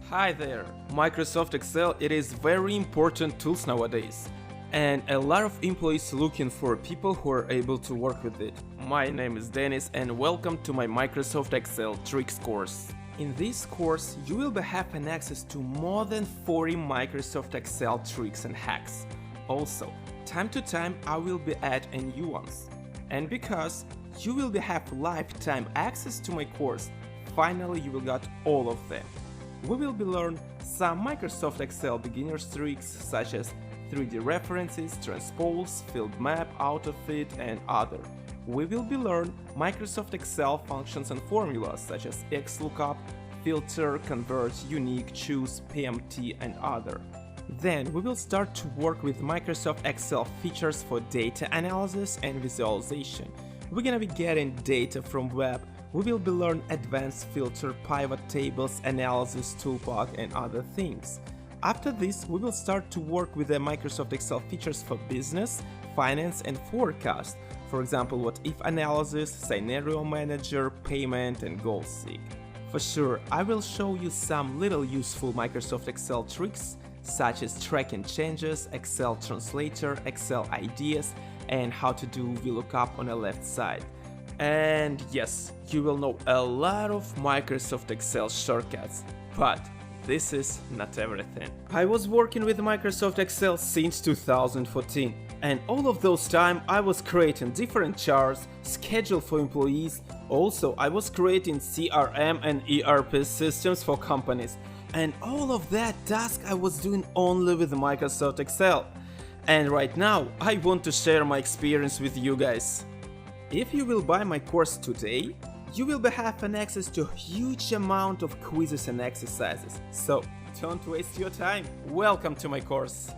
Hi there! Microsoft Excel, it is very important tools nowadays, and a lot of employees looking for people who are able to work with it. My name is Dennis and welcome to my Microsoft Excel Tricks course. In this course, you will be having access to more than 40 Microsoft Excel tricks and hacks. Also, time to time I will be adding new ones. And because you will be have lifetime access to my course, finally you will get all of them. We will be learn some Microsoft Excel beginners tricks such as 3D references, transpose, field map, Autofit and other. We will be learn Microsoft Excel functions and formulas such as XLOOKUP, filter, convert, unique, choose, PMT and other. Then we will start to work with Microsoft Excel features for data analysis and visualization. We're gonna be getting data from web. We will be learn advanced filter, pivot tables, analysis toolpath and other things. After this, we will start to work with the Microsoft Excel features for business, finance and forecast. For example, what if analysis, scenario manager, payment and goal seek. For sure, I will show you some little useful Microsoft Excel tricks such as tracking changes, Excel translator, Excel ideas and how to do VLOOKUP on the left side. And yes, you will know a lot of Microsoft Excel shortcuts, but this is not everything. I was working with Microsoft Excel since 2014, and all of those time I was creating different charts, schedule for employees. Also, I was creating CRM and ERP systems for companies, and all of that task I was doing only with Microsoft Excel. And right now, I want to share my experience with you guys. If you will buy my course today, you will be having access to a huge amount of quizzes and exercises. So don't waste your time. Welcome to my course.